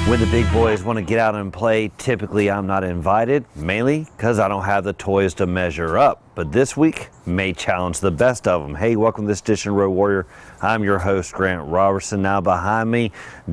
When the big boys want to get out and play, typically I'm not invited, mainly because I don't have the toys to measure up. But this week may challenge the best of them. Hey, welcome to this edition of Road Warrior. I'm your host, Grant Robertson. Now behind me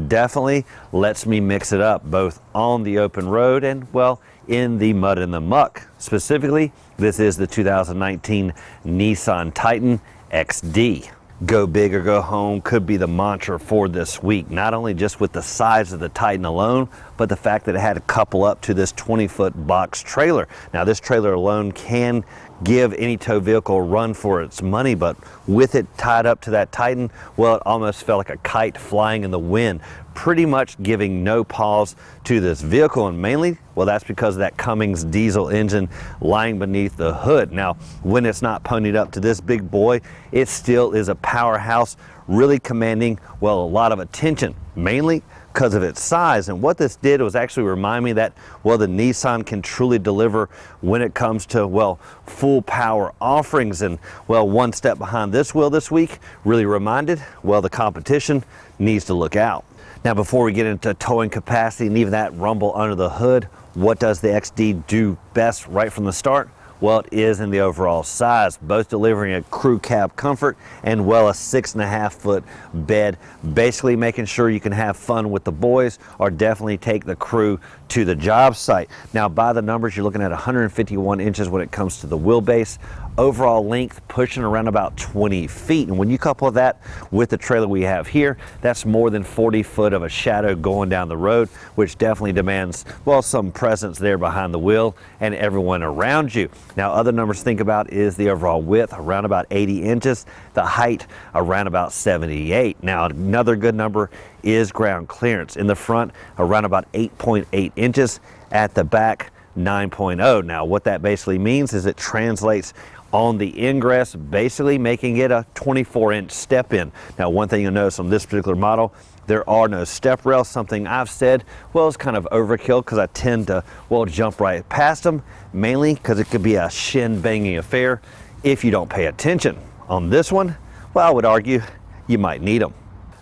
definitely lets me mix it up, both on the open road and, well, in the mud and the muck. Specifically, this is the 2019 Nissan Titan XD. Go big or go home could be the mantra for this week, not only just with the size of the Titan alone, but the fact that it had a couple up to this 20-foot box trailer. Now this trailer alone can give any tow vehicle a run for its money, but with it tied up to that Titan, well, it almost felt like a kite flying in the wind, pretty much giving no pause to this vehicle. And mainly, well, that's because of that Cummins diesel engine lying beneath the hood. Now, when it's not ponied up to this big boy, it still is a powerhouse, really commanding, well, a lot of attention, mainly because of its size. And what this did was actually remind me that, well, the Nissan can truly deliver when it comes to, well, full power offerings. And, well, one step behind this wheel this week really reminded, well, the competition needs to look out. Now, before we get into towing capacity and even that rumble under the hood, what does the XD do best right from the start? Well, it is in the overall size, both delivering a crew cab comfort and, well, a 6.5-foot bed, basically making sure you can have fun with the boys or definitely take the crew to the job site. Now, by the numbers, you're looking at 151 inches when it comes to the wheelbase. Overall length pushing around about 20 feet. And when you couple that with the trailer we have here, that's more than 40 foot of a shadow going down the road, which definitely demands, well, some presence there behind the wheel and everyone around you. Now, other numbers to think about is the overall width, around about 80 inches, the height around about 78. Now, another good number is ground clearance. In the front, around about 8.8 inches. At the back, 9.0. Now, what that basically means is it translates on the ingress, basically making it a 24-inch step in. Now, one thing you'll notice on this particular model, there are no step rails, something I've said, well, it's kind of overkill because I tend to, well, jump right past them, mainly because it could be a shin-banging affair if you don't pay attention. On this one, well, I would argue you might need them.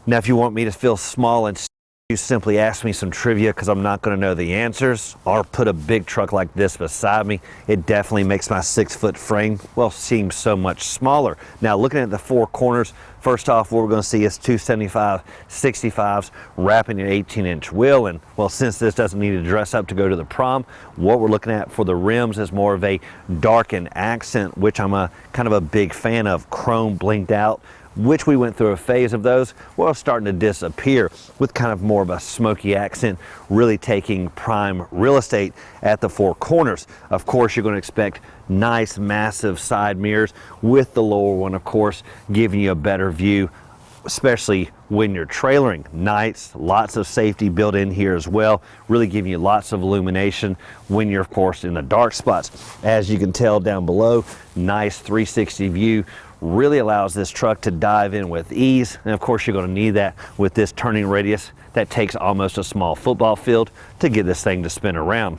Now, if you want me to feel small and you simply ask me some trivia because I'm not going to know the answers, or put a big truck like this beside me, it definitely makes my 6-foot frame, well, seem so much smaller. Now, looking at the four corners, first off, what we're going to see is 275/65s wrapping an 18-inch wheel. And, well, since this doesn't need to dress up to go to the prom, what we're looking at for the rims is more of a darkened accent, which I'm a kind of a big fan of. Chrome blinked out, which we went through a phase of those, well, starting to disappear, with kind of more of a smoky accent, really taking prime real estate at the four corners. Of course, you're going to expect nice, massive side mirrors, with the lower one, of course, giving you a better view, especially when you're trailering. Nice, lots of safety built in here as well, really giving you lots of illumination when you're, of course, in the dark spots. As you can tell down below, nice 360 view, really allows this truck to dive in with ease. And of course, you're going to need that with this turning radius that takes almost a small football field to get this thing to spin around,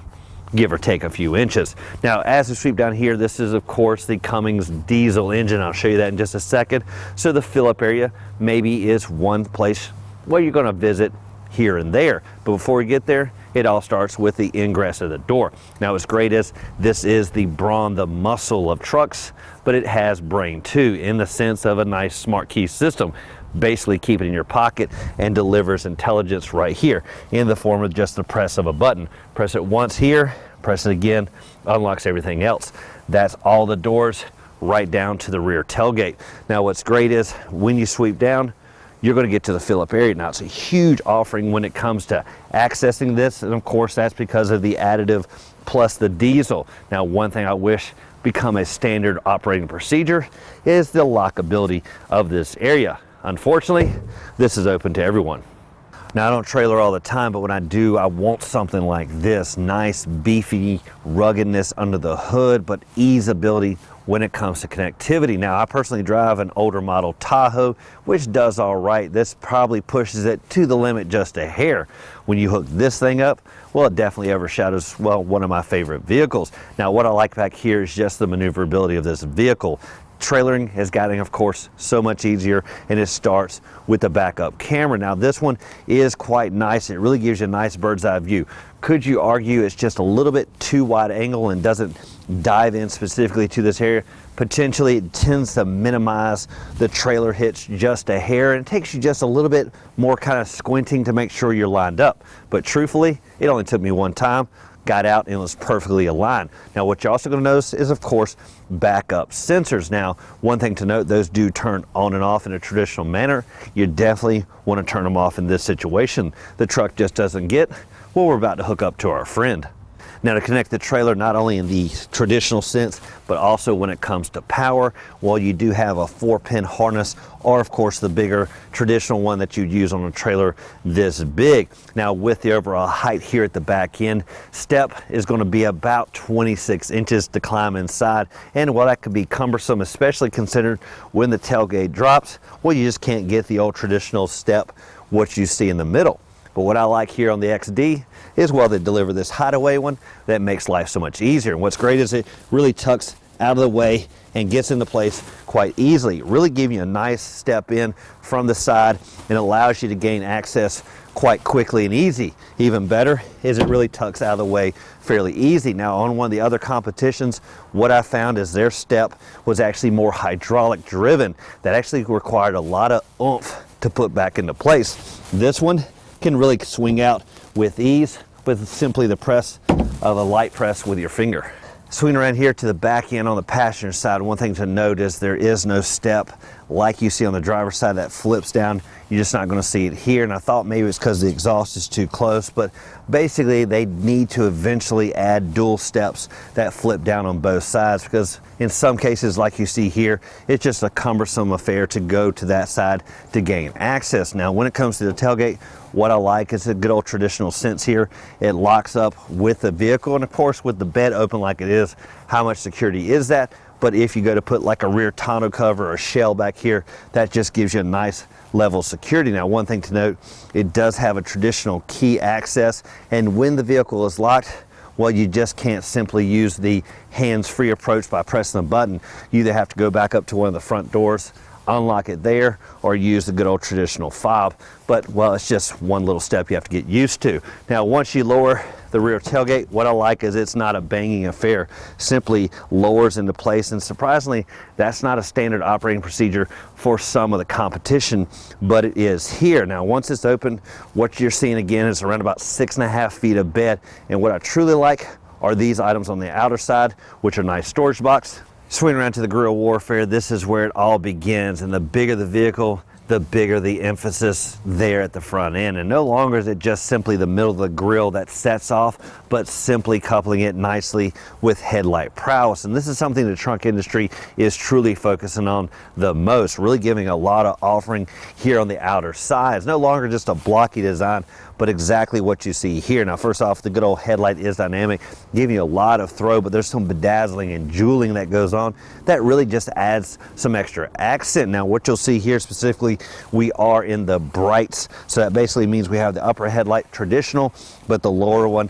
give or take a few inches. Now, as we sweep down here, this is, of course, the Cummins diesel engine. I'll show you that in just a second. So the fill-up area maybe is one place where you're going to visit here and there. But before we get there, it all starts with the ingress of the door. Now, what's great is this is the brawn, the muscle of trucks, but it has brain too, in the sense of a nice smart key system. Basically keep it in your pocket and delivers intelligence right here in the form of just the press of a button. Press it once here, press it again, unlocks everything else. That's all the doors right down to the rear tailgate. Now, what's great is when you sweep down, you're going to get to the fill-up area. Now, it's a huge offering when it comes to accessing this, and of course, that's because of the additive plus the diesel. Now, one thing I wish become a standard operating procedure is the lockability of this area. Unfortunately, this is open to everyone. Now, I don't trailer all the time, but when I do, I want something like this. Nice, beefy ruggedness under the hood, but easeability when it comes to connectivity. Now, I personally drive an older model Tahoe, which does all right. This probably pushes it to the limit just a hair. When you hook this thing up, well, it definitely overshadows, well, one of my favorite vehicles. Now, what I like back here is just the maneuverability of this vehicle. Trailering has gotten, of course, so much easier, and it starts with the backup camera. Now this one is quite nice. It really gives you a nice bird's eye view. Could you argue it's just a little bit too wide angle and doesn't dive in specifically to this area? Potentially. It tends to minimize the trailer hitch just a hair, and it takes you just a little bit more kind of squinting to make sure you're lined up. But truthfully, it only took me one time. Got out and it was perfectly aligned. Now what you're also going to notice is, of course, backup sensors. Now one thing to note, those do turn on and off in a traditional manner. You definitely want to turn them off in this situation. The truck just doesn't get what we're about to hook up to our friend. Now to connect the trailer, not only in the traditional sense, but also when it comes to power, well, you do have a 4-pin harness, or of course the bigger traditional one that you'd use on a trailer this big. Now with the overall height here at the back end, step is going to be about 26 inches to climb inside, and while that could be cumbersome, especially considered when the tailgate drops, well, you just can't get the old traditional step what you see in the middle. But what I like here on the XD is, well, they deliver this hideaway one that makes life so much easier. And what's great is it really tucks out of the way and gets into place quite easily. Really give you a nice step in from the side and allows you to gain access quite quickly and easy. Even better is it really tucks out of the way fairly easy. Now on one of the other competitions, what I found is their step was actually more hydraulic driven. That actually required a lot of oomph to put back into place. This one can really swing out with ease with simply the press of a light press with your finger. Swinging around here to the back end on the passenger side, one thing to note is there is no step like you see on the driver's side that flips down. You're just not going to see it here, and I thought maybe it's because the exhaust is too close, but basically they need to eventually add dual steps that flip down on both sides, because in some cases, like you see here, it's just a cumbersome affair to go to that side to gain access. Now when it comes to the tailgate, what I like is a good old traditional sense here. It locks up with the vehicle, and of course with the bed open like it is, how much security is that? But if you go to put like a rear tonneau cover or a shell back here, that just gives you a nice level of security. Now one thing to note, it does have a traditional key access, and when the vehicle is locked, well, you just can't simply use the hands-free approach by pressing a button. You either have to go back up to one of the front doors, unlock it there, or use the good old traditional fob. But well, it's just one little step you have to get used to. Now once you lower the rear tailgate, what I like is it's not a banging affair, simply lowers into place, and surprisingly that's not a standard operating procedure for some of the competition, but it is here. Now once it's open, what you're seeing again is around about 6.5 feet of bed, and what I truly like are these items on the outer side, which are nice storage box. Swing around to the guerrilla warfare, this is where it all begins, and the bigger the vehicle, the bigger the emphasis there at the front end. And no longer is it just simply the middle of the grill that sets off, but simply coupling it nicely with headlight prowess. And this is something the trunk industry is truly focusing on the most, really giving a lot of offering here on the outer sides. No longer just a blocky design, but exactly what you see here. Now first off, the good old headlight is dynamic, giving you a lot of throw, but there's some bedazzling and jeweling that goes on that really just adds some extra accent. Now what you'll see here specifically, we are in the brights, so that basically means we have the upper headlight traditional, but the lower one